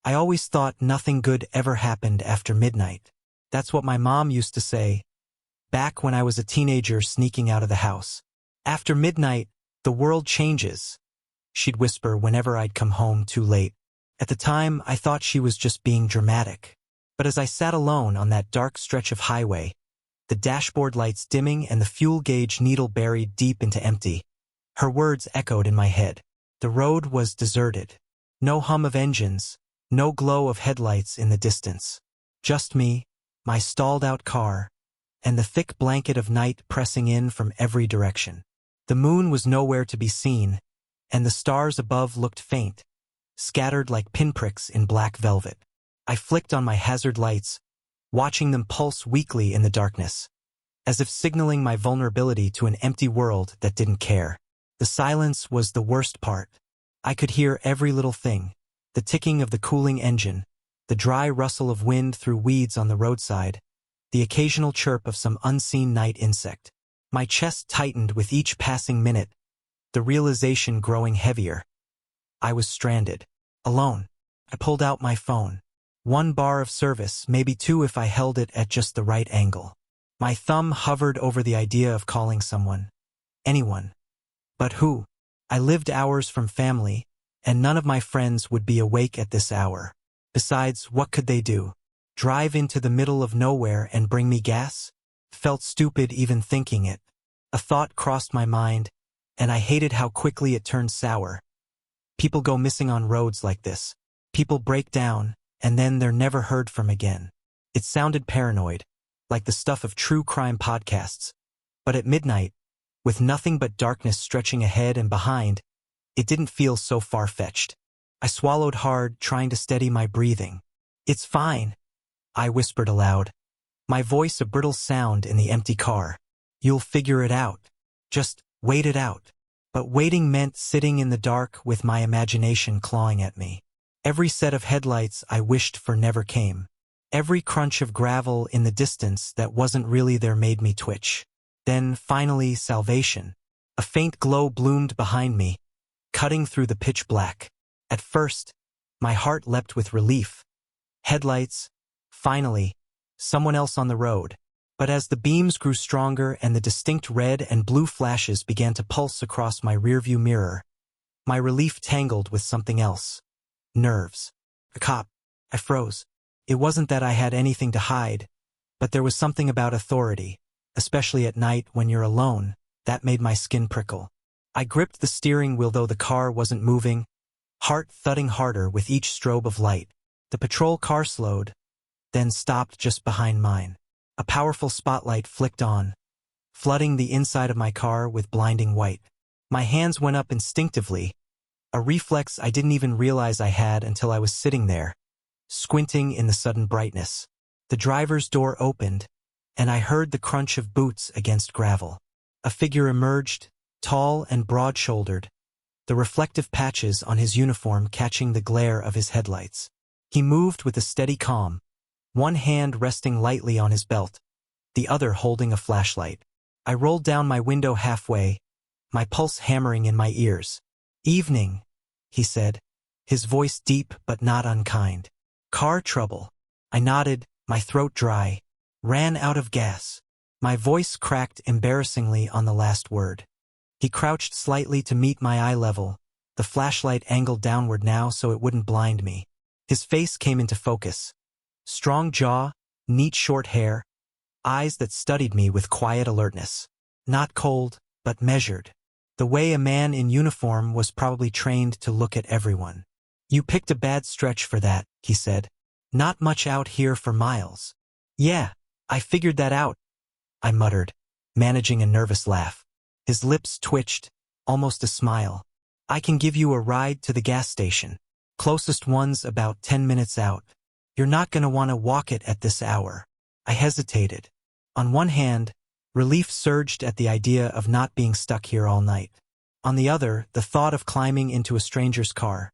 I always thought nothing good ever happened after midnight. That's what my mom used to say, back when I was a teenager sneaking out of the house. After midnight, the world changes, she'd whisper whenever I'd come home too late. At the time, I thought she was just being dramatic. But as I sat alone on that dark stretch of highway, the dashboard lights dimming and the fuel gauge needle buried deep into empty, her words echoed in my head. The road was deserted. No hum of engines, no glow of headlights in the distance. Just me, my stalled-out car, and the thick blanket of night pressing in from every direction. The moon was nowhere to be seen, and the stars above looked faint, scattered like pinpricks in black velvet. I flicked on my hazard lights, watching them pulse weakly in the darkness, as if signaling my vulnerability to an empty world that didn't care. The silence was the worst part. I could hear every little thing, the ticking of the cooling engine, the dry rustle of wind through weeds on the roadside, the occasional chirp of some unseen night insect. My chest tightened with each passing minute, the realization growing heavier. I was stranded, alone. I pulled out my phone. 1 bar of service, maybe 2 if I held it at just the right angle. My thumb hovered over the idea of calling someone. Anyone. But who? I lived hours from family, and none of my friends would be awake at this hour. Besides, what could they do? Drive into the middle of nowhere and bring me gas? Felt stupid even thinking it. A thought crossed my mind, and I hated how quickly it turned sour. People go missing on roads like this. People break down, and then they're never heard from again. It sounded paranoid, like the stuff of true crime podcasts. But at midnight, with nothing but darkness stretching ahead and behind, it didn't feel so far-fetched. I swallowed hard, trying to steady my breathing. "It's fine," I whispered aloud, my voice a brittle sound in the empty car. "You'll figure it out. Just wait it out." But waiting meant sitting in the dark with my imagination clawing at me. Every set of headlights I wished for never came. Every crunch of gravel in the distance that wasn't really there made me twitch. Then, finally, salvation. A faint glow bloomed behind me, cutting through the pitch black. At first, my heart leapt with relief. Headlights. Finally, someone else on the road. But as the beams grew stronger and the distinct red and blue flashes began to pulse across my rearview mirror, my relief tangled with something else. Nerves. A cop. I froze. It wasn't that I had anything to hide, but there was something about authority, especially at night when you're alone, that made my skin prickle. I gripped the steering wheel though the car wasn't moving, heart thudding harder with each strobe of light. The patrol car slowed, then stopped just behind mine. A powerful spotlight flicked on, flooding the inside of my car with blinding white. My hands went up instinctively, a reflex I didn't even realize I had until I was sitting there, squinting in the sudden brightness. The driver's door opened, and I heard the crunch of boots against gravel. A figure emerged, tall and broad-shouldered, the reflective patches on his uniform catching the glare of his headlights. He moved with a steady calm, one hand resting lightly on his belt, the other holding a flashlight. I rolled down my window halfway, my pulse hammering in my ears. "Evening," he said, his voice deep but not unkind. "Car trouble." I nodded, my throat dry. "Ran out of gas." My voice cracked embarrassingly on the last word. He crouched slightly to meet my eye level, the flashlight angled downward now so it wouldn't blind me. His face came into focus. Strong jaw, neat short hair, eyes that studied me with quiet alertness. Not cold, but measured. The way a man in uniform was probably trained to look at everyone. "You picked a bad stretch for that," he said. "Not much out here for miles." "Yeah, I figured that out," I muttered, managing a nervous laugh. His lips twitched, almost a smile. "I can give you a ride to the gas station. Closest one's about 10 minutes out. You're not gonna want to walk it at this hour." I hesitated. On one hand, relief surged at the idea of not being stuck here all night. On the other, the thought of climbing into a stranger's car,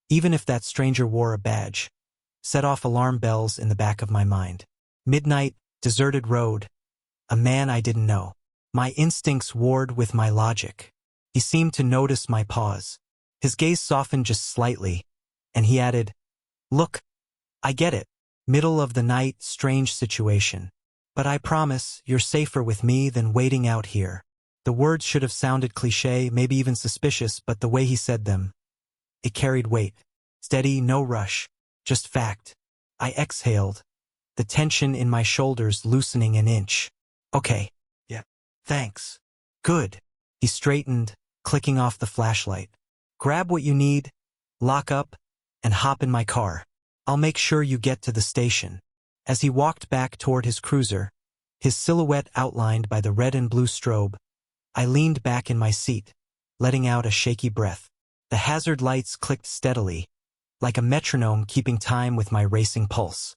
even if that stranger wore a badge, set off alarm bells in the back of my mind. Midnight, deserted road, a man I didn't know. My instincts warred with my logic. He seemed to notice my pause. His gaze softened just slightly, and he added, Look, I get it. Middle of the night, strange situation. But I promise, you're safer with me than waiting out here. The words should have sounded cliché, maybe even suspicious, but the way he said them, it carried weight. Steady, no rush. Just fact. I exhaled, the tension in my shoulders loosening an inch. Okay. Yeah. Thanks. Good. He straightened, clicking off the flashlight. Grab what you need, lock up, and hop in my car. I'll make sure you get to the station. As he walked back toward his cruiser, his silhouette outlined by the red and blue strobe, I leaned back in my seat, letting out a shaky breath. The hazard lights clicked steadily, like a metronome keeping time with my racing pulse.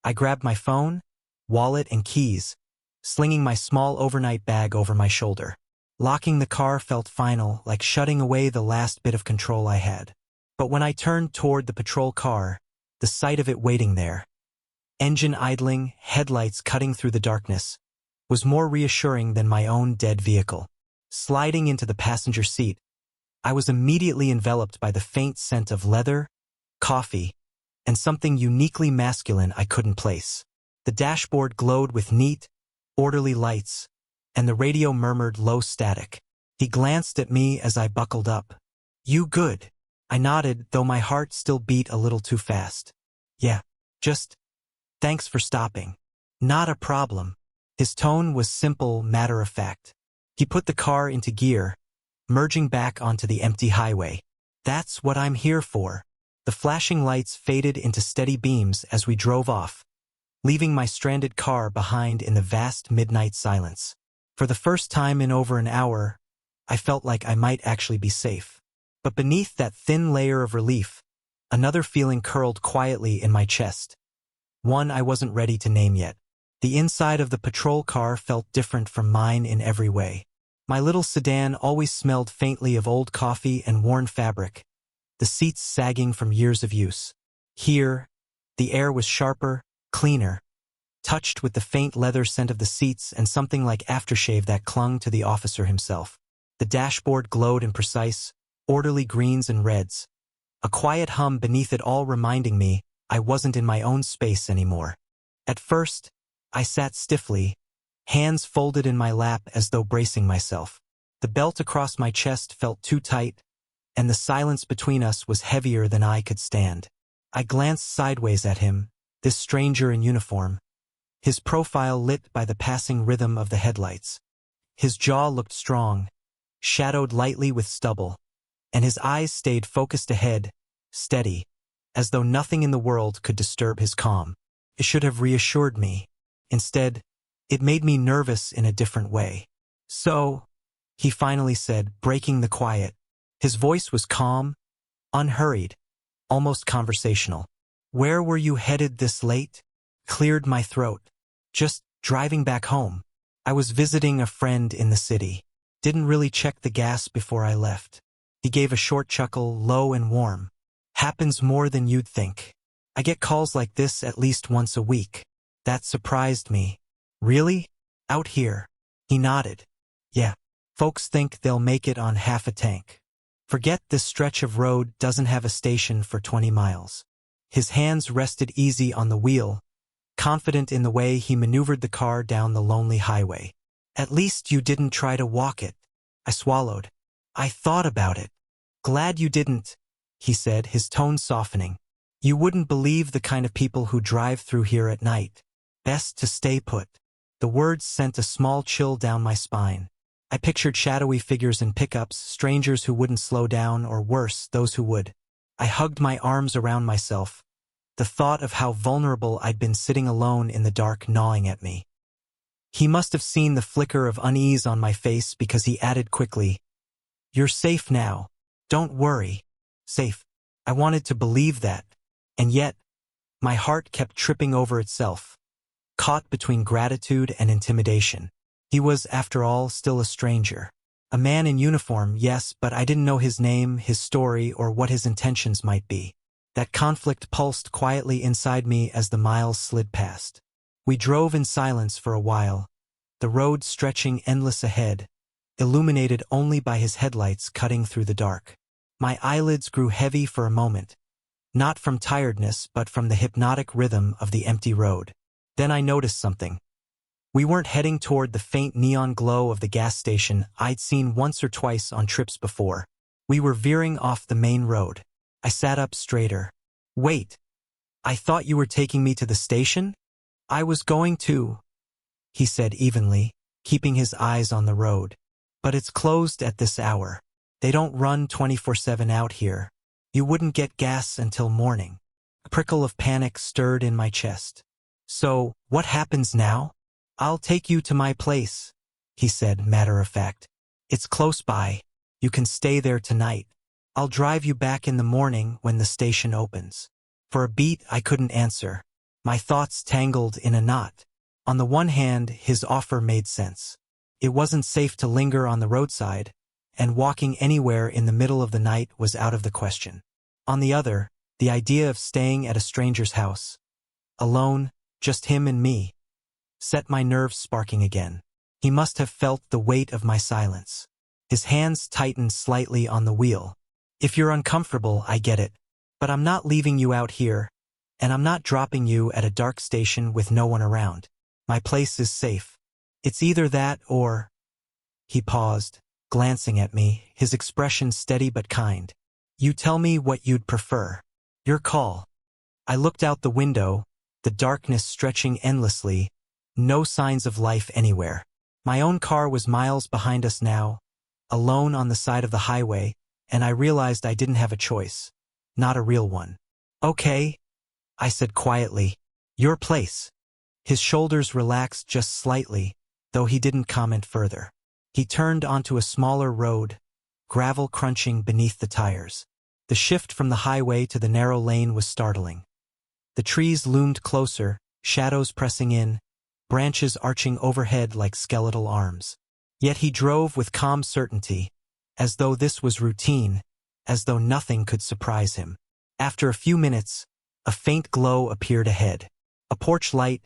I grabbed my phone, wallet, and keys, slinging my small overnight bag over my shoulder. Locking the car felt final, like shutting away the last bit of control I had. But when I turned toward the patrol car, the sight of it waiting there, engine idling, headlights cutting through the darkness, was more reassuring than my own dead vehicle. Sliding into the passenger seat, I was immediately enveloped by the faint scent of leather, coffee, and something uniquely masculine I couldn't place. The dashboard glowed with neat, orderly lights, and the radio murmured low static. He glanced at me as I buckled up. You good? I nodded, though my heart still beat a little too fast. Yeah, just thanks for stopping. Not a problem. His tone was simple, matter-of-fact. He put the car into gear, merging back onto the empty highway. That's what I'm here for. The flashing lights faded into steady beams as we drove off, leaving my stranded car behind in the vast midnight silence. For the first time in over an hour, I felt like I might actually be safe. But beneath that thin layer of relief, another feeling curled quietly in my chest. One I wasn't ready to name yet. The inside of the patrol car felt different from mine in every way. My little sedan always smelled faintly of old coffee and worn fabric, the seats sagging from years of use. Here, the air was sharper, cleaner, touched with the faint leather scent of the seats and something like aftershave that clung to the officer himself. The dashboard glowed in precise, orderly greens and reds, a quiet hum beneath it all reminding me I wasn't in my own space anymore. At first, I sat stiffly, hands folded in my lap as though bracing myself. The belt across my chest felt too tight, and the silence between us was heavier than I could stand. I glanced sideways at him, this stranger in uniform, his profile lit by the passing rhythm of the headlights. His jaw looked strong, shadowed lightly with stubble, and his eyes stayed focused ahead, steady, as though nothing in the world could disturb his calm. It should have reassured me. Instead, it made me nervous in a different way. So, he finally said, breaking the quiet. His voice was calm, unhurried, almost conversational. Where were you headed this late? Cleared my throat. Just driving back home. I was visiting a friend in the city. Didn't really check the gas before I left. He gave a short chuckle, low and warm. Happens more than you'd think. I get calls like this at least once a week. That surprised me. Really? Out here? He nodded. Yeah. Folks think they'll make it on half a tank. Forget this stretch of road doesn't have a station for 20 miles. His hands rested easy on the wheel, confident in the way he maneuvered the car down the lonely highway. At least you didn't try to walk it. I swallowed. I thought about it. Glad you didn't, he said, his tone softening. You wouldn't believe the kind of people who drive through here at night. Best to stay put. The words sent a small chill down my spine. I pictured shadowy figures in pickups, strangers who wouldn't slow down, or worse, those who would. I hugged my arms around myself, the thought of how vulnerable I'd been sitting alone in the dark gnawing at me. He must have seen the flicker of unease on my face because he added quickly, "You're safe now. Don't worry." Safe. I wanted to believe that, and yet, my heart kept tripping over itself, caught between gratitude and intimidation. He was, after all, still a stranger. A man in uniform, yes, but I didn't know his name, his story, or what his intentions might be. That conflict pulsed quietly inside me as the miles slid past. We drove in silence for a while, the road stretching endless ahead, illuminated only by his headlights cutting through the dark. My eyelids grew heavy for a moment, not from tiredness but from the hypnotic rhythm of the empty road. Then I noticed something. We weren't heading toward the faint neon glow of the gas station I'd seen once or twice on trips before. We were veering off the main road. I sat up straighter. Wait. I thought you were taking me to the station? I was going to, he said evenly, keeping his eyes on the road. But it's closed at this hour. They don't run 24/7 out here. You wouldn't get gas until morning. A prickle of panic stirred in my chest. So, what happens now? I'll take you to my place, he said, matter of fact. It's close by. You can stay there tonight. I'll drive you back in the morning when the station opens. For a beat, I couldn't answer. My thoughts tangled in a knot. On the one hand, his offer made sense. It wasn't safe to linger on the roadside, and walking anywhere in the middle of the night was out of the question. On the other, the idea of staying at a stranger's house, alone, just him and me, set my nerves sparking again. He must have felt the weight of my silence. His hands tightened slightly on the wheel. If you're uncomfortable, I get it. But I'm not leaving you out here, and I'm not dropping you at a dark station with no one around. My place is safe. It's either that or... He paused, glancing at me, his expression steady but kind. You tell me what you'd prefer. Your call. I looked out the window, the darkness stretching endlessly, no signs of life anywhere. My own car was miles behind us now, alone on the side of the highway, and I realized I didn't have a choice. Not a real one. Okay, I said quietly. Your place. His shoulders relaxed just slightly, though he didn't comment further. He turned onto a smaller road, gravel crunching beneath the tires. The shift from the highway to the narrow lane was startling. The trees loomed closer, shadows pressing in, branches arching overhead like skeletal arms. Yet he drove with calm certainty, as though this was routine, as though nothing could surprise him. After a few minutes, a faint glow appeared ahead. A porch light,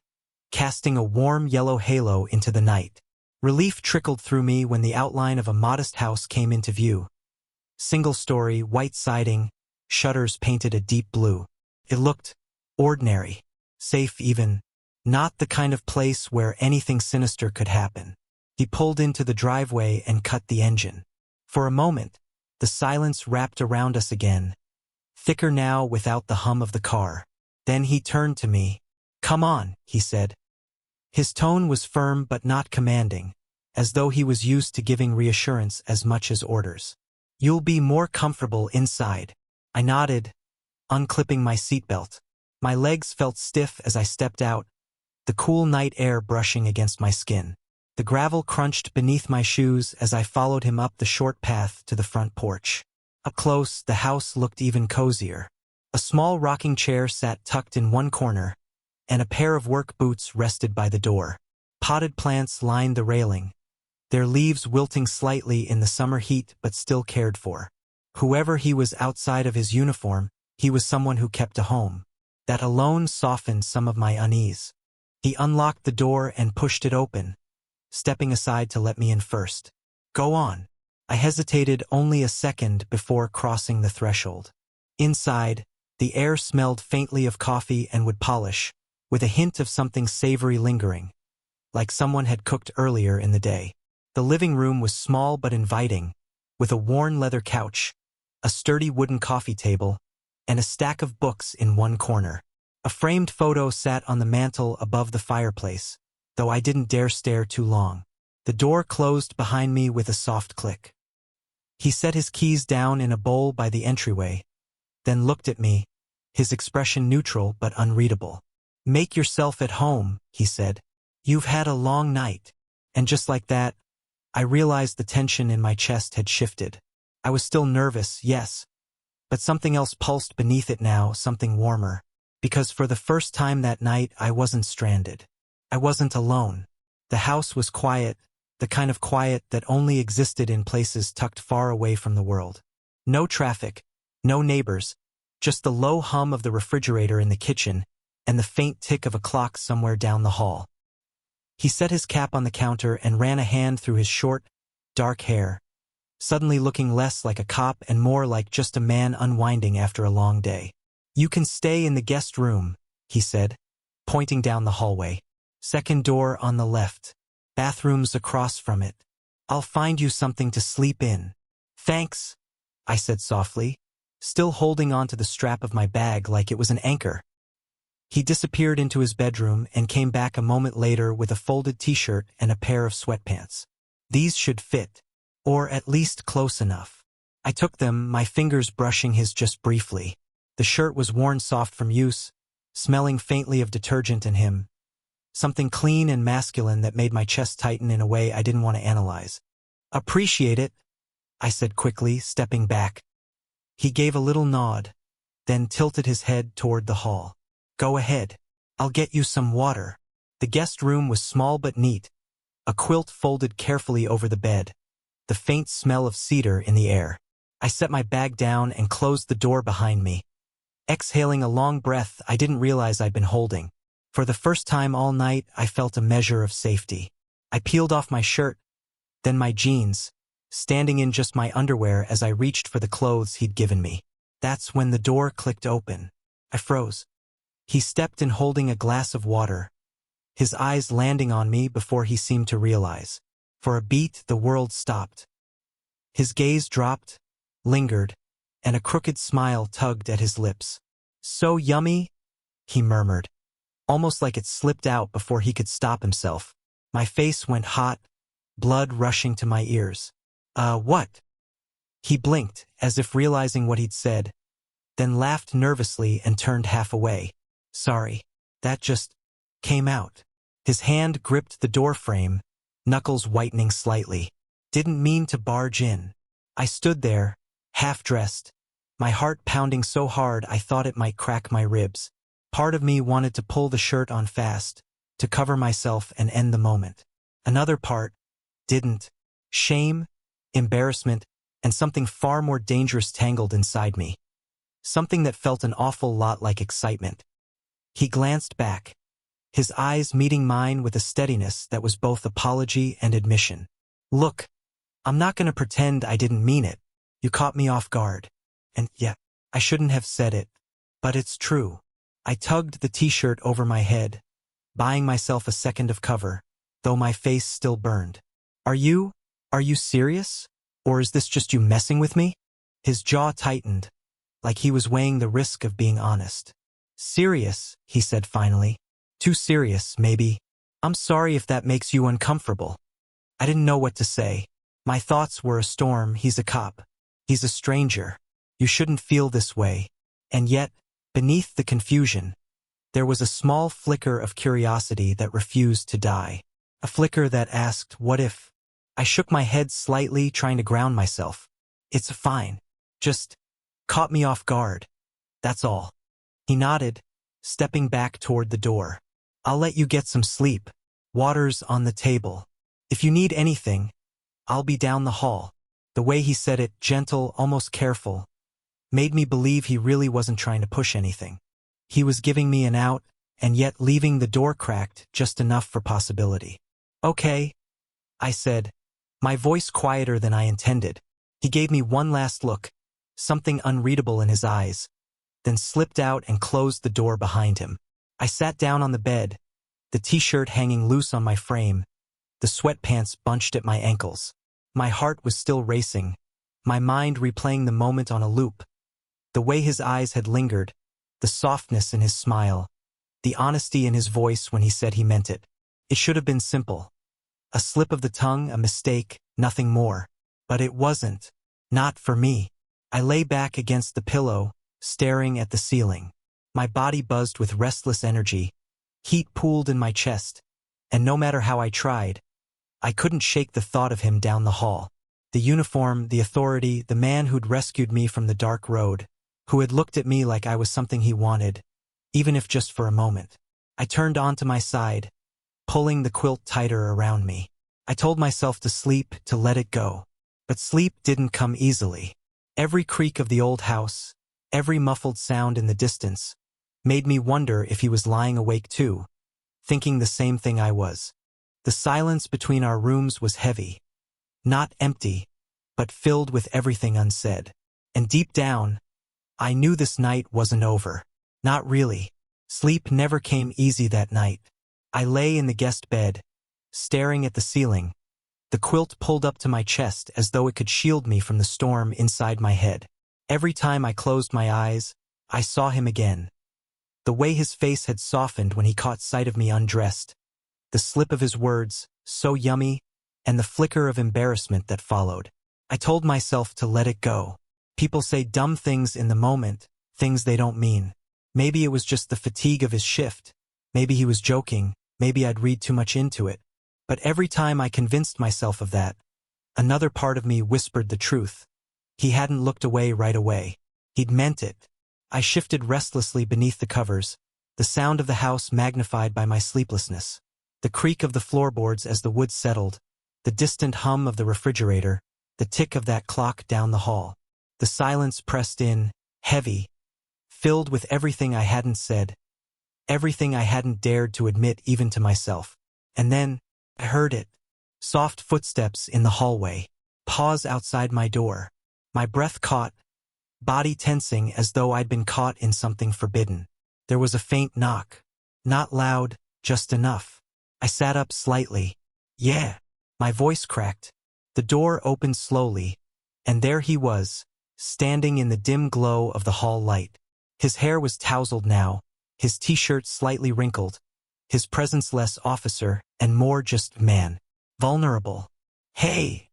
casting a warm yellow halo into the night. Relief trickled through me when the outline of a modest house came into view. Single-story, white siding, shutters painted a deep blue. It looked ordinary, safe even, not the kind of place where anything sinister could happen. He pulled into the driveway and cut the engine. For a moment, the silence wrapped around us again, thicker now without the hum of the car. Then he turned to me. Come on, he said. His tone was firm but not commanding, as though he was used to giving reassurance as much as orders. You'll be more comfortable inside. I nodded, unclipping my seatbelt. My legs felt stiff as I stepped out, the cool night air brushing against my skin. The gravel crunched beneath my shoes as I followed him up the short path to the front porch. Up close, the house looked even cozier. A small rocking chair sat tucked in one corner, and a pair of work boots rested by the door. Potted plants lined the railing, their leaves wilting slightly in the summer heat but still cared for. Whoever he was outside of his uniform, he was someone who kept a home. That alone softened some of my unease. He unlocked the door and pushed it open, stepping aside to let me in first. Go on. I hesitated only a second before crossing the threshold. Inside, the air smelled faintly of coffee and wood polish, with a hint of something savory lingering, like someone had cooked earlier in the day. The living room was small but inviting, with a worn leather couch, a sturdy wooden coffee table, and a stack of books in one corner. A framed photo sat on the mantel above the fireplace, though I didn't dare stare too long. The door closed behind me with a soft click. He set his keys down in a bowl by the entryway, then looked at me, his expression neutral but unreadable. Make yourself at home, he said. You've had a long night. And just like that, I realized the tension in my chest had shifted. I was still nervous, yes, but something else pulsed beneath it now, something warmer. Because for the first time that night, I wasn't stranded. I wasn't alone. The house was quiet, the kind of quiet that only existed in places tucked far away from the world. No traffic, no neighbors, just the low hum of the refrigerator in the kitchen and the faint tick of a clock somewhere down the hall. He set his cap on the counter and ran a hand through his short, dark hair, suddenly looking less like a cop and more like just a man unwinding after a long day. "You can stay in the guest room," he said, pointing down the hallway. "Second door on the left. Bathrooms across from it. I'll find you something to sleep in." "Thanks," I said softly, still holding onto the strap of my bag like it was an anchor. He disappeared into his bedroom and came back a moment later with a folded t-shirt and a pair of sweatpants. These should fit, or at least close enough. I took them, my fingers brushing his just briefly. The shirt was worn soft from use, smelling faintly of detergent and him. Something clean and masculine that made my chest tighten in a way I didn't want to analyze. "Appreciate it," I said quickly, stepping back. He gave a little nod, then tilted his head toward the hall. "Go ahead. I'll get you some water." The guest room was small but neat, a quilt folded carefully over the bed, the faint smell of cedar in the air. I set my bag down and closed the door behind me, exhaling a long breath I didn't realize I'd been holding. For the first time all night, I felt a measure of safety. I peeled off my shirt, then my jeans, standing in just my underwear as I reached for the clothes he'd given me. That's when the door clicked open. I froze. He stepped in holding a glass of water, his eyes landing on me before he seemed to realize. For a beat, the world stopped. His gaze dropped, lingered, and a crooked smile tugged at his lips. "So yummy," he murmured, almost like it slipped out before he could stop himself. My face went hot, blood rushing to my ears. What?" He blinked, as if realizing what he'd said, then laughed nervously and turned half away. "Sorry, that just came out." His hand gripped the door frame, knuckles whitening slightly. "Didn't mean to barge in." I stood there, half-dressed, my heart pounding so hard I thought it might crack my ribs. Part of me wanted to pull the shirt on fast, to cover myself and end the moment. Another part didn't. Shame, embarrassment, and something far more dangerous tangled inside me. Something that felt an awful lot like excitement. He glanced back, his eyes meeting mine with a steadiness that was both apology and admission. "Look, I'm not going to pretend I didn't mean it. You caught me off guard. And yeah, I shouldn't have said it, but it's true." I tugged the t-shirt over my head, buying myself a second of cover, though my face still burned. Are you serious? Or is this just you messing with me?" His jaw tightened, like he was weighing the risk of being honest. "Serious," he said finally. "Too serious, maybe. I'm sorry if that makes you uncomfortable." I didn't know what to say. My thoughts were a storm. He's a cop. He's a stranger. You shouldn't feel this way. And yet, beneath the confusion, there was a small flicker of curiosity that refused to die. A flicker that asked, what if? I shook my head slightly, trying to ground myself. "It's fine. Just caught me off guard. That's all." He nodded, stepping back toward the door. "I'll let you get some sleep. Water's on the table. If you need anything, I'll be down the hall." The way he said it, gentle, almost careful, made me believe he really wasn't trying to push anything. He was giving me an out, and yet leaving the door cracked just enough for possibility. "Okay," I said, my voice quieter than I intended. He gave me one last look, something unreadable in his eyes, then slipped out and closed the door behind him. I sat down on the bed, the t-shirt hanging loose on my frame, the sweatpants bunched at my ankles. My heart was still racing, my mind replaying the moment on a loop. The way his eyes had lingered, the softness in his smile, the honesty in his voice when he said he meant it. It should have been simple. A slip of the tongue, a mistake, nothing more. But it wasn't. Not for me. I lay back against the pillow, staring at the ceiling. My body buzzed with restless energy. Heat pooled in my chest, and no matter how I tried, I couldn't shake the thought of him down the hall. The uniform, the authority, the man who'd rescued me from the dark road, who had looked at me like I was something he wanted, even if just for a moment. I turned onto my side, pulling the quilt tighter around me. I told myself to sleep, to let it go. But sleep didn't come easily. Every creak of the old house, every muffled sound in the distance, made me wonder if he was lying awake too, thinking the same thing I was. The silence between our rooms was heavy, not empty, but filled with everything unsaid. And deep down, I knew this night wasn't over. Not really. Sleep never came easy that night. I lay in the guest bed, staring at the ceiling, the quilt pulled up to my chest as though it could shield me from the storm inside my head. Every time I closed my eyes, I saw him again. The way his face had softened when he caught sight of me undressed, the slip of his words, so yummy, and the flicker of embarrassment that followed. I told myself to let it go. People say dumb things in the moment, things they don't mean. Maybe it was just the fatigue of his shift. Maybe he was joking. Maybe I'd read too much into it. But every time I convinced myself of that, another part of me whispered the truth. He hadn't looked away right away. He'd meant it. I shifted restlessly beneath the covers, the sound of the house magnified by my sleeplessness. The creak of the floorboards as the wood settled, the distant hum of the refrigerator, the tick of that clock down the hall. The silence pressed in, heavy, filled with everything I hadn't said, everything I hadn't dared to admit even to myself. And then, I heard it. Soft footsteps in the hallway. Pause outside my door. My breath caught, body tensing as though I'd been caught in something forbidden. There was a faint knock. Not loud, just enough. I sat up slightly. Yeah. My voice cracked. The door opened slowly, and there he was, standing in the dim glow of the hall light. His hair was tousled now, his t-shirt slightly wrinkled, his presence less officer and more just man. Vulnerable. Hey,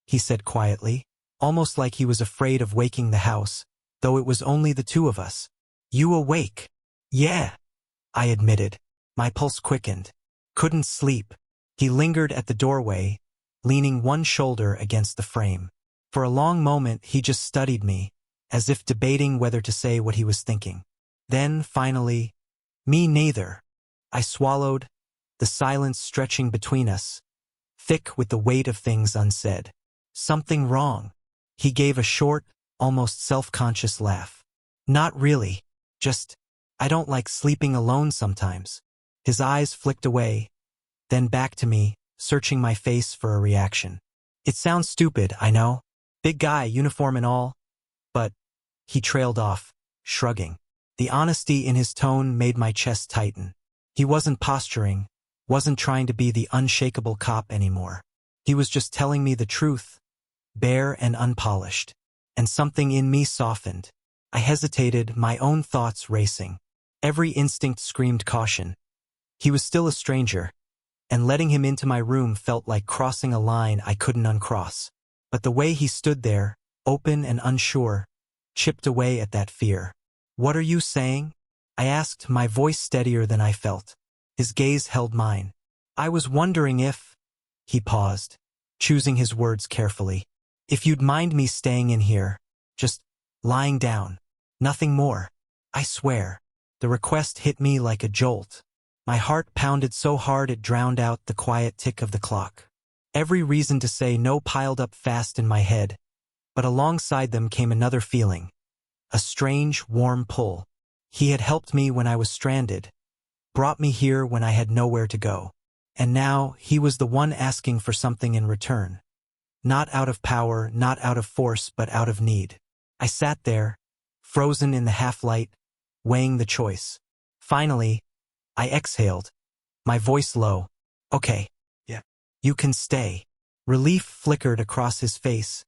he said quietly, almost like he was afraid of waking the house, though it was only the two of us. You awake? Yeah, I admitted. My pulse quickened. Couldn't sleep. He lingered at the doorway, leaning one shoulder against the frame. For a long moment he just studied me, as if debating whether to say what he was thinking. Then, finally, me neither. I swallowed, the silence stretching between us, thick with the weight of things unsaid. Something wrong. He gave a short, almost self-conscious laugh. Not really. Just, I don't like sleeping alone sometimes. His eyes flicked away, then back to me, searching my face for a reaction. It sounds stupid, I know. Big guy, uniform and all. But, he trailed off, shrugging. The honesty in his tone made my chest tighten. He wasn't posturing, wasn't trying to be the unshakable cop anymore. He was just telling me the truth, bare and unpolished. And something in me softened. I hesitated, my own thoughts racing. Every instinct screamed caution. He was still a stranger, and letting him into my room felt like crossing a line I couldn't uncross. But the way he stood there, open and unsure, chipped away at that fear. What are you saying? I asked, my voice steadier than I felt. His gaze held mine. I was wondering if... He paused, choosing his words carefully. If you'd mind me staying in here, just lying down. Nothing more. I swear. The request hit me like a jolt. My heart pounded so hard it drowned out the quiet tick of the clock. Every reason to say no piled up fast in my head, but alongside them came another feeling. A strange, warm pull. He had helped me when I was stranded, brought me here when I had nowhere to go. And now he was the one asking for something in return. Not out of power, not out of force, but out of need. I sat there, frozen in the half-light, weighing the choice. Finally, I exhaled, my voice low. Okay. Yeah. You can stay. Relief flickered across his face,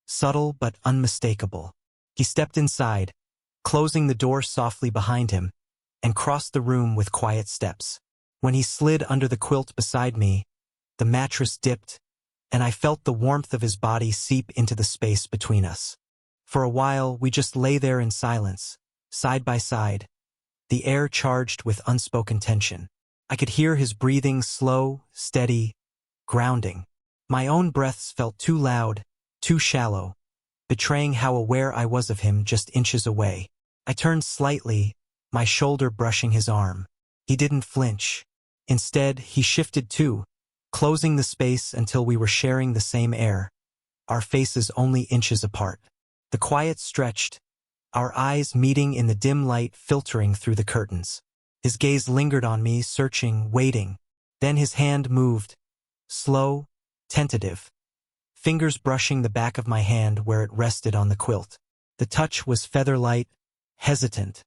subtle but unmistakable. He stepped inside, closing the door softly behind him, and crossed the room with quiet steps. When he slid under the quilt beside me, the mattress dipped, and I felt the warmth of his body seep into the space between us. For a while, we just lay there in silence, side by side, the air charged with unspoken tension. I could hear his breathing slow, steady, grounding. My own breaths felt too loud, too shallow, betraying how aware I was of him just inches away. I turned slightly, my shoulder brushing his arm. He didn't flinch. Instead, he shifted too, closing the space until we were sharing the same air, our faces only inches apart. The quiet stretched, our eyes meeting in the dim light filtering through the curtains. His gaze lingered on me, searching, waiting. Then his hand moved, slow, tentative, fingers brushing the back of my hand where it rested on the quilt. The touch was feather-light, hesitant,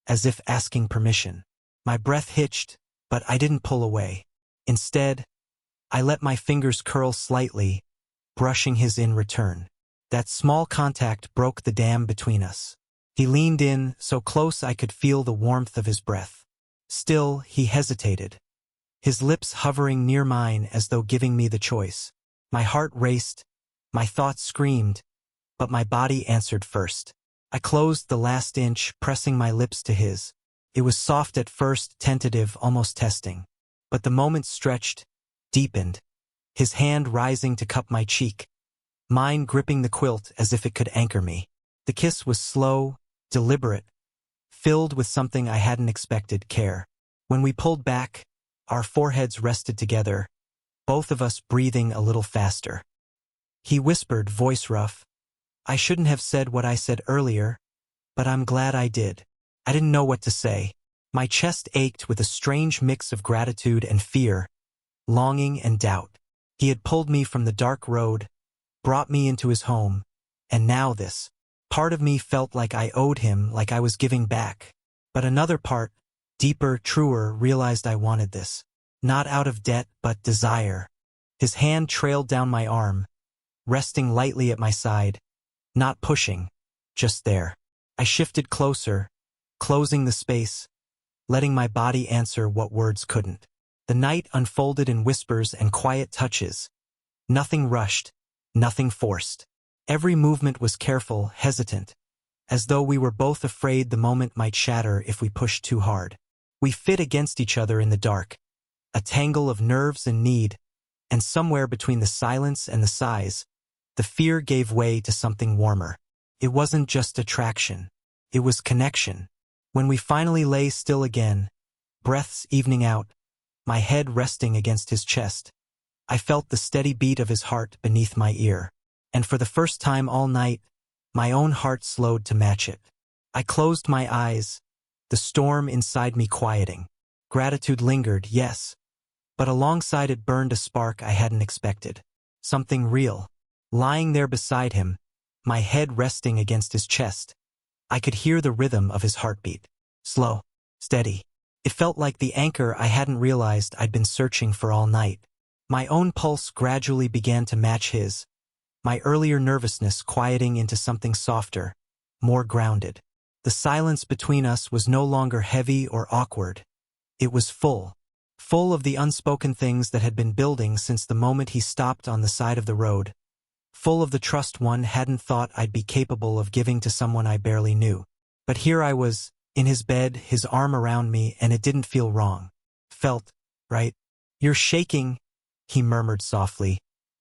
as if asking permission. My breath hitched, but I didn't pull away. Instead, I let my fingers curl slightly, brushing his in return. That small contact broke the dam between us. He leaned in, so close I could feel the warmth of his breath. Still, he hesitated, his lips hovering near mine as though giving me the choice. My heart raced, my thoughts screamed, but my body answered first. I closed the last inch, pressing my lips to his. It was soft at first, tentative, almost testing. But the moment stretched, deepened, his hand rising to cup my cheek, mine gripping the quilt as if it could anchor me. The kiss was slow, deliberate, filled with something I hadn't expected, care. When we pulled back, our foreheads rested together, both of us breathing a little faster. He whispered, voice rough, "I shouldn't have said what I said earlier, but I'm glad I did." I didn't know what to say. My chest ached with a strange mix of gratitude and fear, longing and doubt. He had pulled me from the dark road, brought me into his home, and now this. Part of me felt like I owed him, like I was giving back. But another part, deeper, truer, realized I wanted this. Not out of debt, but desire. His hand trailed down my arm, resting lightly at my side, not pushing, just there. I shifted closer, closing the space, letting my body answer what words couldn't. The night unfolded in whispers and quiet touches. Nothing rushed, nothing forced. Every movement was careful, hesitant, as though we were both afraid the moment might shatter if we pushed too hard. We fit against each other in the dark, a tangle of nerves and need, and somewhere between the silence and the sighs, the fear gave way to something warmer. It wasn't just attraction. It was connection. When we finally lay still again, breaths evening out, my head resting against his chest, I felt the steady beat of his heart beneath my ear. And for the first time all night, my own heart slowed to match it. I closed my eyes, the storm inside me quieting. Gratitude lingered, yes, but alongside it burned a spark I hadn't expected. Something real. Lying there beside him, my head resting against his chest, I could hear the rhythm of his heartbeat. Slow, steady. It felt like the anchor I hadn't realized I'd been searching for all night. My own pulse gradually began to match his, my earlier nervousness quieting into something softer, more grounded. The silence between us was no longer heavy or awkward. It was full of the unspoken things that had been building since the moment he stopped on the side of the road. Full of the trust one hadn't thought I'd be capable of giving to someone I barely knew. But here I was, in his bed, his arm around me, and it didn't feel wrong. Felt right. "You're shaking," he murmured softly,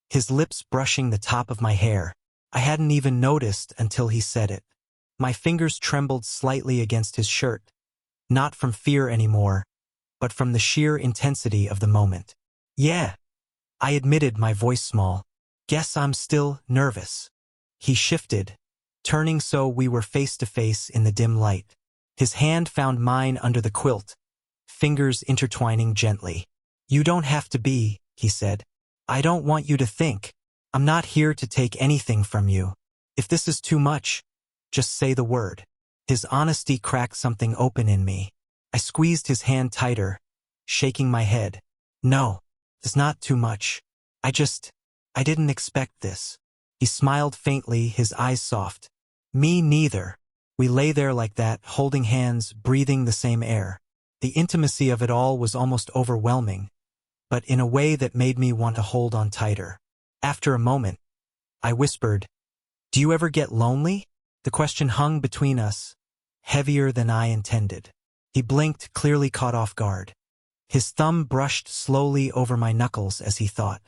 his lips brushing the top of my hair. I hadn't even noticed until he said it. My fingers trembled slightly against his shirt, not from fear anymore, but from the sheer intensity of the moment. "Yeah," I admitted, my voice small. "Guess I'm still nervous." He shifted, turning so we were face to face in the dim light. His hand found mine under the quilt, fingers intertwining gently. "You don't have to be," he said. "I don't want you to think. I'm not here to take anything from you. If this is too much, just say the word." His honesty cracked something open in me. I squeezed his hand tighter, shaking my head. "No, it's not too much. I didn't expect this." He smiled faintly, his eyes soft. "Me neither." We lay there like that, holding hands, breathing the same air. The intimacy of it all was almost overwhelming, but in a way that made me want to hold on tighter. After a moment, I whispered, "Do you ever get lonely?" The question hung between us, heavier than I intended. He blinked, clearly caught off guard. His thumb brushed slowly over my knuckles as he thought.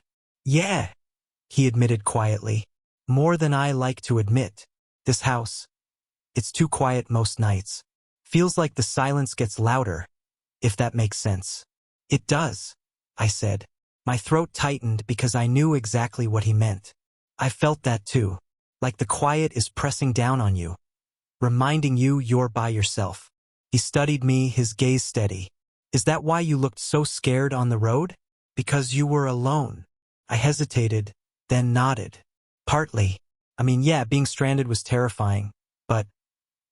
"Yeah," he admitted quietly. "More than I like to admit. This house, it's too quiet most nights. Feels like the silence gets louder, if that makes sense." "It does," I said. My throat tightened because I knew exactly what he meant. I felt that too, like the quiet is pressing down on you, reminding you you're by yourself. He studied me, his gaze steady. "Is that why you looked so scared on the road? Because you were alone?" I hesitated, then nodded. "Partly. I mean, yeah, being stranded was terrifying, but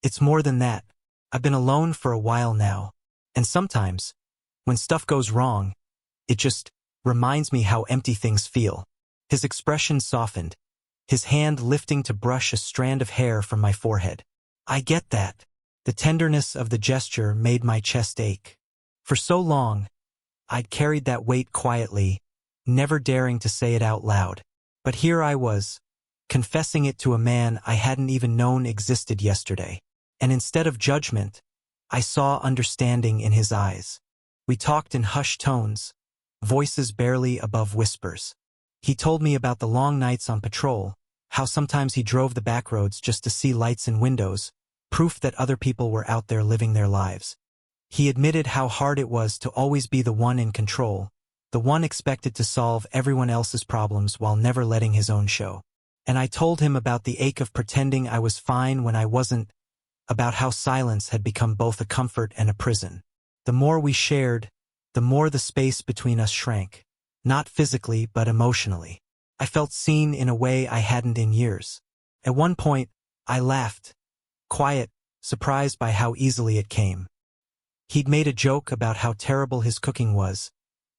It's more than that. I've been alone for a while now. And sometimes, when stuff goes wrong, it just reminds me how empty things feel. His expression softened, his hand lifting to brush a strand of hair from my forehead. I get that. The tenderness of the gesture made my chest ache. For so long, I'd carried that weight quietly, never daring to say it out loud. But here I was, confessing it to a man I hadn't even known existed yesterday. And instead of judgment, I saw understanding in his eyes. We talked in hushed tones, voices barely above whispers. He told me about the long nights on patrol, how sometimes he drove the back roads just to see lights in windows, proof that other people were out there living their lives. He admitted how hard it was to always be the one in control, the one expected to solve everyone else's problems while never letting his own show. And I told him about the ache of pretending I was fine when I wasn't, about how silence had become both a comfort and a prison. The more we shared, the more the space between us shrank, not physically but emotionally. I felt seen in a way I hadn't in years. At one point, I laughed, quiet, surprised by how easily it came. He'd made a joke about how terrible his cooking was,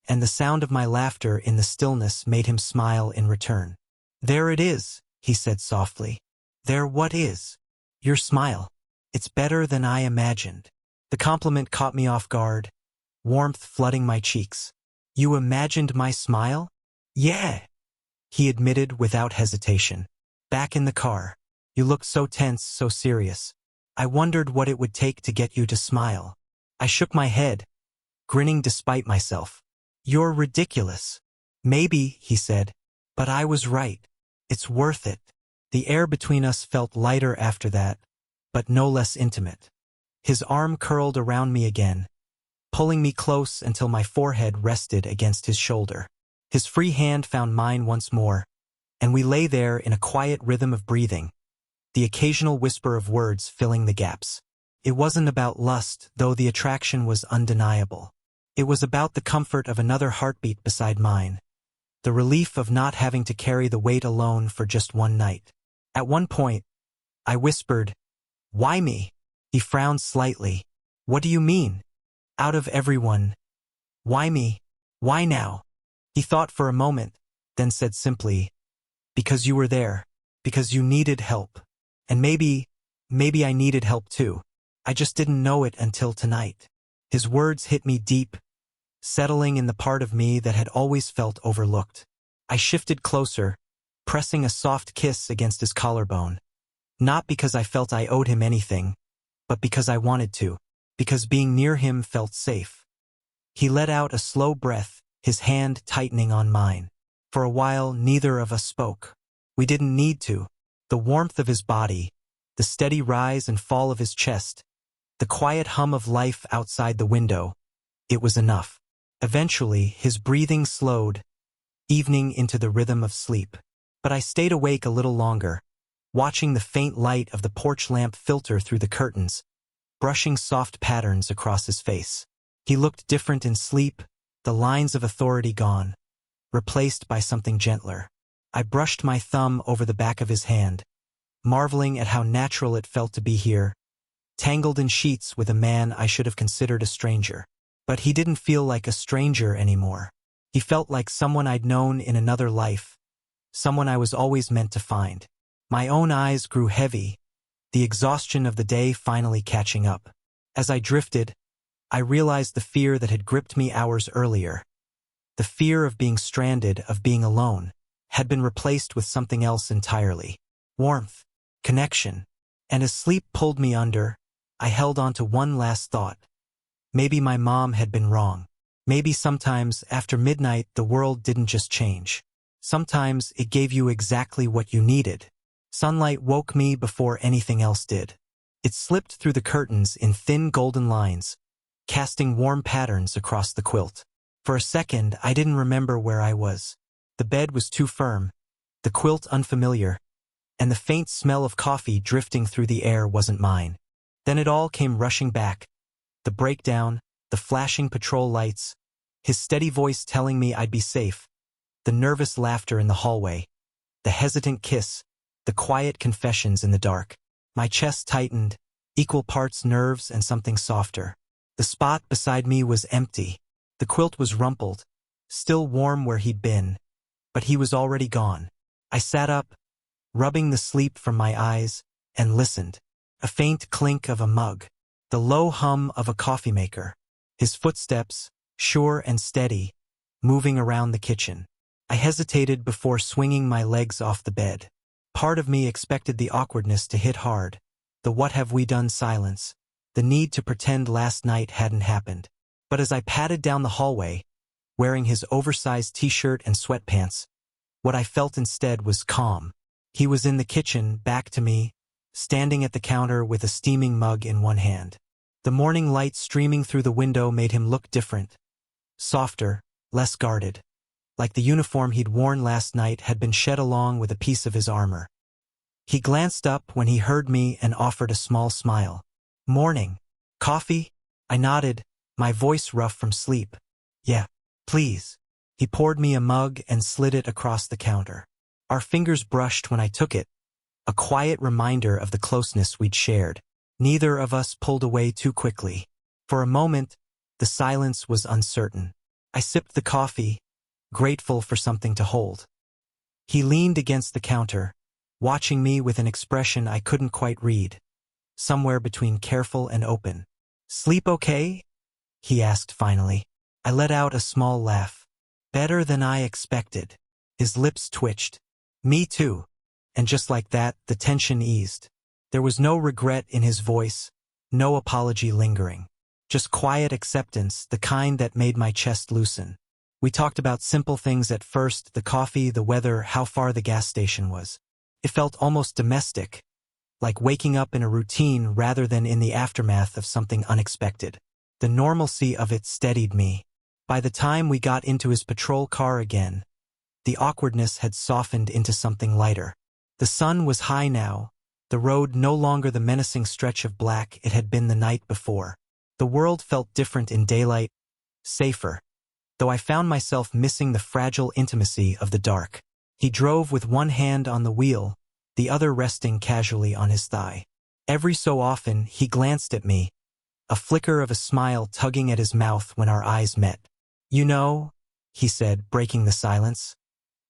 and the sound of my laughter in the stillness made him smile in return. "There it is," he said softly. "There what is?" "Your smile. It's better than I imagined." The compliment caught me off guard, warmth flooding my cheeks. "You imagined my smile?" "Yeah," he admitted without hesitation. "Back in the car. You looked so tense, so serious. I wondered what it would take to get you to smile." I shook my head, grinning despite myself. "You're ridiculous." "Maybe," he said, "but I was right. It's worth it." The air between us felt lighter after that, but no less intimate. His arm curled around me again, pulling me close until my forehead rested against his shoulder. His free hand found mine once more, and we lay there in a quiet rhythm of breathing, the occasional whisper of words filling the gaps. It wasn't about lust, though the attraction was undeniable. It was about the comfort of another heartbeat beside mine, the relief of not having to carry the weight alone for just one night. At one point, I whispered, "Why me?" He frowned slightly. "What do you mean?" "Out of everyone. Why me? Why now?" He thought for a moment, then said simply, "Because you were there. Because you needed help. And maybe I needed help too. I just didn't know it until tonight." His words hit me deep, settling in the part of me that had always felt overlooked. I shifted closer, pressing a soft kiss against his collarbone. Not because I felt I owed him anything, but because I wanted to, because being near him felt safe. He let out a slow breath, his hand tightening on mine. For a while, neither of us spoke. We didn't need to. The warmth of his body, the steady rise and fall of his chest, the quiet hum of life outside the window, it was enough. Eventually, his breathing slowed, evening into the rhythm of sleep. But I stayed awake a little longer, watching the faint light of the porch lamp filter through the curtains, brushing soft patterns across his face. He looked different in sleep, the lines of authority gone, replaced by something gentler. I brushed my thumb over the back of his hand, marveling at how natural it felt to be here, tangled in sheets with a man I should have considered a stranger. But he didn't feel like a stranger anymore. He felt like someone I'd known in another life, someone I was always meant to find. My own eyes grew heavy, the exhaustion of the day finally catching up. As I drifted, I realized the fear that had gripped me hours earlier. The fear of being stranded, of being alone, had been replaced with something else entirely. Warmth, connection. And as sleep pulled me under, I held on to one last thought. Maybe my mom had been wrong. Maybe sometimes, after midnight, the world didn't just change. Sometimes it gave you exactly what you needed. Sunlight woke me before anything else did. It slipped through the curtains in thin golden lines, casting warm patterns across the quilt. For a second, I didn't remember where I was. The bed was too firm, the quilt unfamiliar, and the faint smell of coffee drifting through the air wasn't mine. Then it all came rushing back. The breakdown, the flashing patrol lights, his steady voice telling me I'd be safe, the nervous laughter in the hallway, the hesitant kiss, the quiet confessions in the dark. My chest tightened, equal parts nerves and something softer. The spot beside me was empty. The quilt was rumpled, still warm where he'd been, but he was already gone. I sat up, rubbing the sleep from my eyes, and listened. A faint clink of a mug, the low hum of a coffee maker, his footsteps, sure and steady, moving around the kitchen. I hesitated before swinging my legs off the bed. Part of me expected the awkwardness to hit hard, the what have we done silence, the need to pretend last night hadn't happened. But as I padded down the hallway, wearing his oversized t-shirt and sweatpants, what I felt instead was calm. He was in the kitchen, back to me, standing at the counter with a steaming mug in one hand. The morning light streaming through the window made him look different, softer, less guarded, like the uniform he'd worn last night had been shed along with a piece of his armor. He glanced up when he heard me and offered a small smile. "Morning. Coffee?" I nodded, my voice rough from sleep. "Yeah, please." He poured me a mug and slid it across the counter. Our fingers brushed when I took it, a quiet reminder of the closeness we'd shared. Neither of us pulled away too quickly. For a moment, the silence was uncertain. I sipped the coffee, grateful for something to hold. He leaned against the counter, watching me with an expression I couldn't quite read, somewhere between careful and open. "Sleep okay?" he asked finally. I let out a small laugh. "Better than I expected." His lips twitched. "Me too." And just like that, the tension eased. There was no regret in his voice, no apology lingering. Just quiet acceptance, the kind that made my chest loosen. We talked about simple things at first, the coffee, the weather, how far the gas station was. It felt almost domestic, like waking up in a routine rather than in the aftermath of something unexpected. The normalcy of it steadied me. By the time we got into his patrol car again, the awkwardness had softened into something lighter. The sun was high now, the road no longer the menacing stretch of black it had been the night before. The world felt different in daylight, safer, though I found myself missing the fragile intimacy of the dark. He drove with one hand on the wheel, the other resting casually on his thigh. Every so often, he glanced at me, a flicker of a smile tugging at his mouth when our eyes met. "You know," he said, breaking the silence,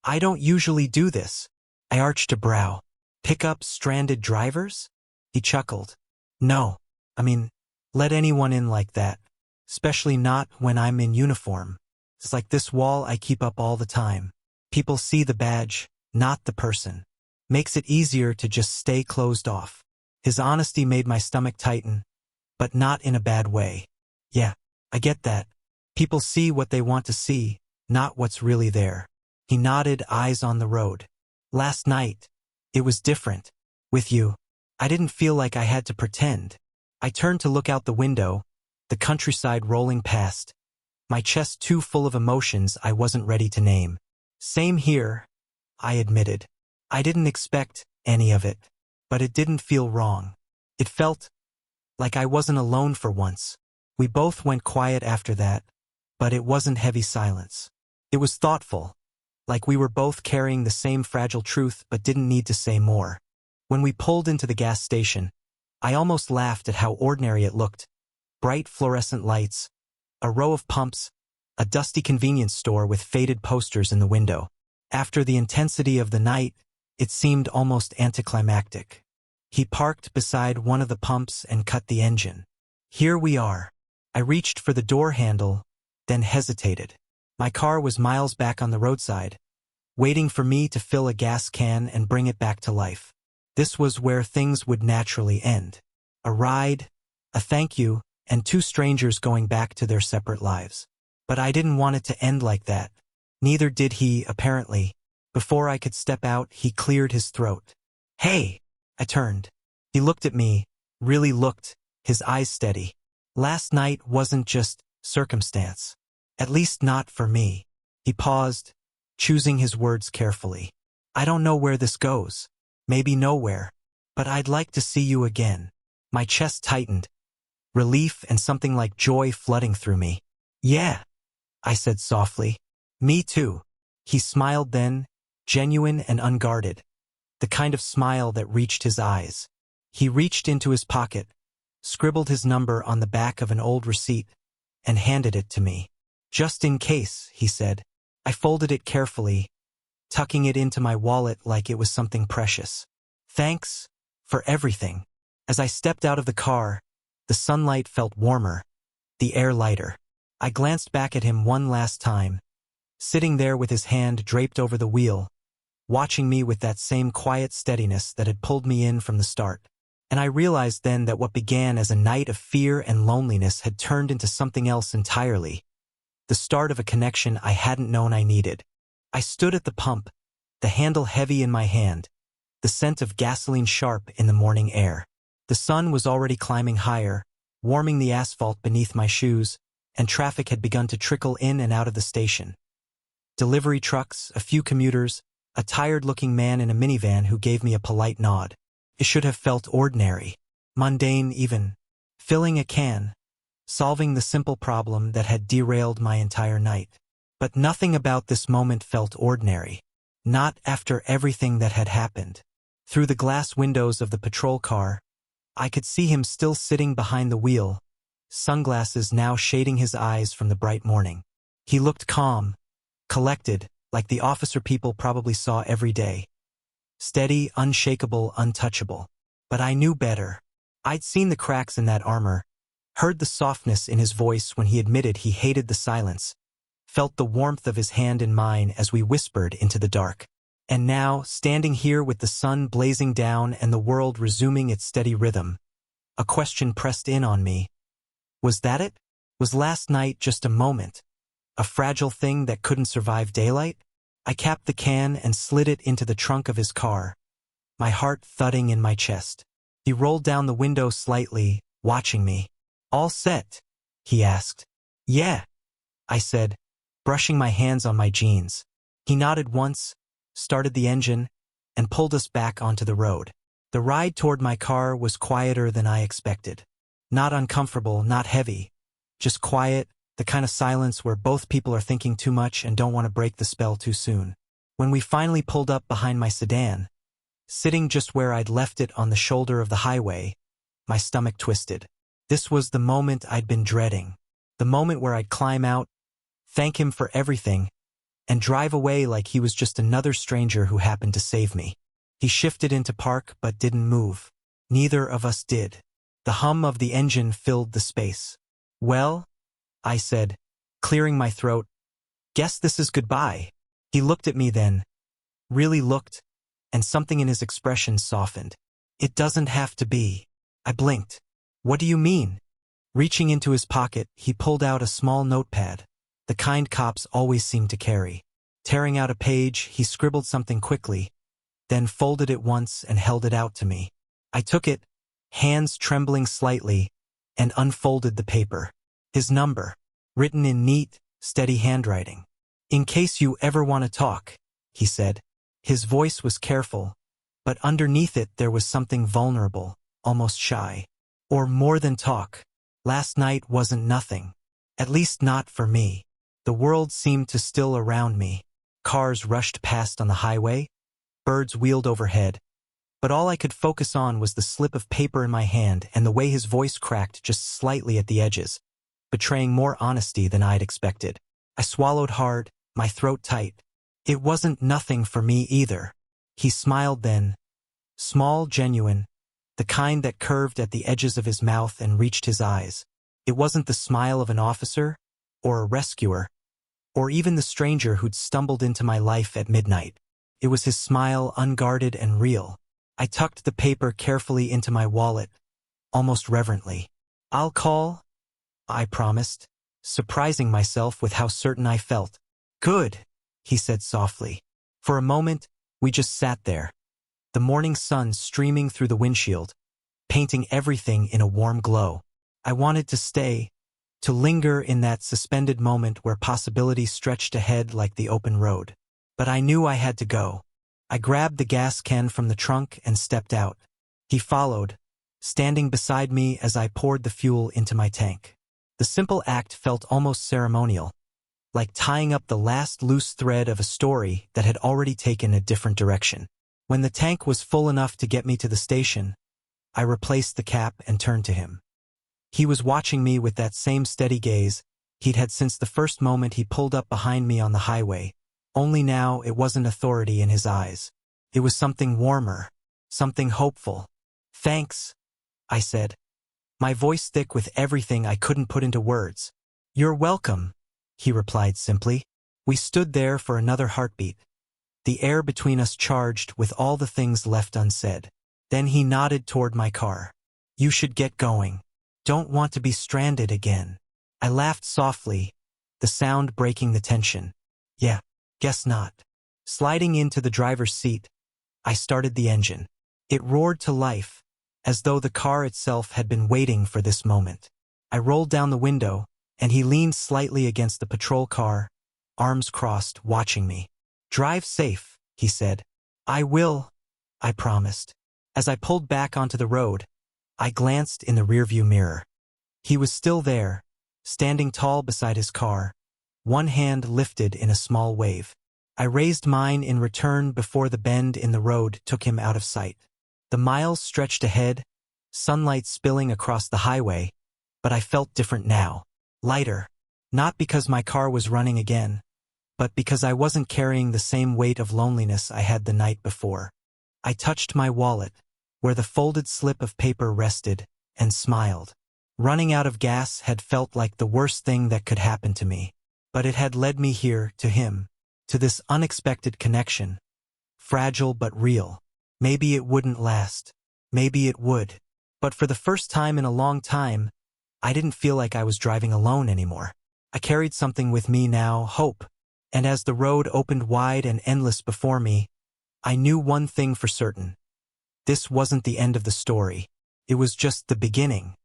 "I don't usually do this." I arched a brow. "Pick up stranded drivers?" He chuckled. "No. I mean, let anyone in like that. Especially not when I'm in uniform. It's like this wall I keep up all the time. People see the badge, not the person. Makes it easier to just stay closed off." His honesty made my stomach tighten, but not in a bad way. "Yeah, I get that. People see what they want to see, not what's really there." He nodded, eyes on the road. "Last night, it was different. With you, I didn't feel like I had to pretend." I turned to look out the window, the countryside rolling past, my chest too full of emotions I wasn't ready to name. "Same here," I admitted. I didn't expect any of it, but it didn't feel wrong. It felt like I wasn't alone for once. We both went quiet after that, but it wasn't heavy silence. It was thoughtful, like we were both carrying the same fragile truth but didn't need to say more. When we pulled into the gas station, I almost laughed at how ordinary it looked. Bright fluorescent lights, a row of pumps, a dusty convenience store with faded posters in the window. After the intensity of the night, it seemed almost anticlimactic. He parked beside one of the pumps and cut the engine. Here we are. I reached for the door handle, then hesitated. My car was miles back on the roadside, waiting for me to fill a gas can and bring it back to life. This was where things would naturally end. A ride, a thank you, and two strangers going back to their separate lives. But I didn't want it to end like that. Neither did he, apparently. Before I could step out, he cleared his throat. "Hey!" I turned. He looked at me, really looked, his eyes steady. Last night wasn't just circumstance. At least not for me. He paused, choosing his words carefully. "I don't know where this goes. Maybe nowhere. But I'd like to see you again." My chest tightened, relief and something like joy flooding through me. "Yeah," I said softly. "Me too." He smiled then, genuine and unguarded, the kind of smile that reached his eyes. He reached into his pocket, scribbled his number on the back of an old receipt, and handed it to me. "Just in case," he said. I folded it carefully, tucking it into my wallet like it was something precious. "Thanks for everything." As I stepped out of the car, the sunlight felt warmer, the air lighter. I glanced back at him one last time, sitting there with his hand draped over the wheel, watching me with that same quiet steadiness that had pulled me in from the start. And I realized then that what began as a night of fear and loneliness had turned into something else entirely, the start of a connection I hadn't known I needed. I stood at the pump, the handle heavy in my hand, the scent of gasoline sharp in the morning air. The sun was already climbing higher, warming the asphalt beneath my shoes, and traffic had begun to trickle in and out of the station. Delivery trucks, a few commuters, a tired-looking man in a minivan who gave me a polite nod. It should have felt ordinary, mundane even, filling a can, solving the simple problem that had derailed my entire night. But nothing about this moment felt ordinary, not after everything that had happened. Through the glass windows of the patrol car, I could see him still sitting behind the wheel, sunglasses now shading his eyes from the bright morning. He looked calm, collected, like the officer people probably saw every day. Steady, unshakable, untouchable. But I knew better. I'd seen the cracks in that armor, heard the softness in his voice when he admitted he hated the silence, felt the warmth of his hand in mine as we whispered into the dark. And now, standing here with the sun blazing down and the world resuming its steady rhythm, a question pressed in on me. Was that it? Was last night just a moment? A fragile thing that couldn't survive daylight? I capped the can and slid it into the trunk of his car, my heart thudding in my chest. He rolled down the window slightly, watching me. "All set?" he asked. "Yeah," I said, brushing my hands on my jeans. He nodded once, started the engine, and pulled us back onto the road. The ride toward my car was quieter than I expected. Not uncomfortable, not heavy, just quiet, the kind of silence where both people are thinking too much and don't want to break the spell too soon. When we finally pulled up behind my sedan, sitting just where I'd left it on the shoulder of the highway, my stomach twisted. This was the moment I'd been dreading. The moment where I'd climb out, thank him for everything, and drive away like he was just another stranger who happened to save me. He shifted into park but didn't move. Neither of us did. The hum of the engine filled the space. "Well," I said, clearing my throat, "guess this is goodbye." He looked at me then, really looked, and something in his expression softened. "It doesn't have to be." I blinked. "What do you mean?" Reaching into his pocket, he pulled out a small notepad, the kind cops always seemed to carry. Tearing out a page, he scribbled something quickly, then folded it once and held it out to me. I took it, hands trembling slightly, and unfolded the paper. His number, written in neat, steady handwriting. "In case you ever want to talk," he said. His voice was careful, but underneath it there was something vulnerable, almost shy. Or more than talk. Last night wasn't nothing. At least not for me. The world seemed to still around me. Cars rushed past on the highway, birds wheeled overhead, but all I could focus on was the slip of paper in my hand and the way his voice cracked just slightly at the edges, betraying more honesty than I'd expected. I swallowed hard, my throat tight. It wasn't nothing for me either. He smiled then, small, genuine, the kind that curved at the edges of his mouth and reached his eyes. It wasn't the smile of an officer, or a rescuer, or even the stranger who'd stumbled into my life at midnight. It was his smile, unguarded and real. I tucked the paper carefully into my wallet, almost reverently. "I'll call," I promised, surprising myself with how certain I felt. "Good," he said softly. For a moment, we just sat there, the morning sun streaming through the windshield, painting everything in a warm glow. I wanted to stay, to linger in that suspended moment where possibility stretched ahead like the open road. But I knew I had to go. I grabbed the gas can from the trunk and stepped out. He followed, standing beside me as I poured the fuel into my tank. The simple act felt almost ceremonial, like tying up the last loose thread of a story that had already taken a different direction. When the tank was full enough to get me to the station, I replaced the cap and turned to him. He was watching me with that same steady gaze he'd had since the first moment he pulled up behind me on the highway. Only now it wasn't authority in his eyes. It was something warmer, something hopeful. "Thanks," I said, my voice thick with everything I couldn't put into words. "You're welcome," he replied simply. We stood there for another heartbeat, the air between us charged with all the things left unsaid. Then he nodded toward my car. "You should get going. Don't want to be stranded again." I laughed softly, the sound breaking the tension. "Yeah, guess not." Sliding into the driver's seat, I started the engine. It roared to life, as though the car itself had been waiting for this moment. I rolled down the window, and he leaned slightly against the patrol car, arms crossed, watching me. "Drive safe," he said. "I will," I promised. As I pulled back onto the road, I glanced in the rearview mirror. He was still there, standing tall beside his car, one hand lifted in a small wave. I raised mine in return before the bend in the road took him out of sight. The miles stretched ahead, sunlight spilling across the highway, but I felt different now. Lighter. Not because my car was running again, but because I wasn't carrying the same weight of loneliness I had the night before. I touched my wallet, where the folded slip of paper rested, and smiled. Running out of gas had felt like the worst thing that could happen to me, but it had led me here, to him, to this unexpected connection. Fragile but real. Maybe it wouldn't last. Maybe it would. But for the first time in a long time, I didn't feel like I was driving alone anymore. I carried something with me now, hope. And as the road opened wide and endless before me, I knew one thing for certain. This wasn't the end of the story. It was just the beginning.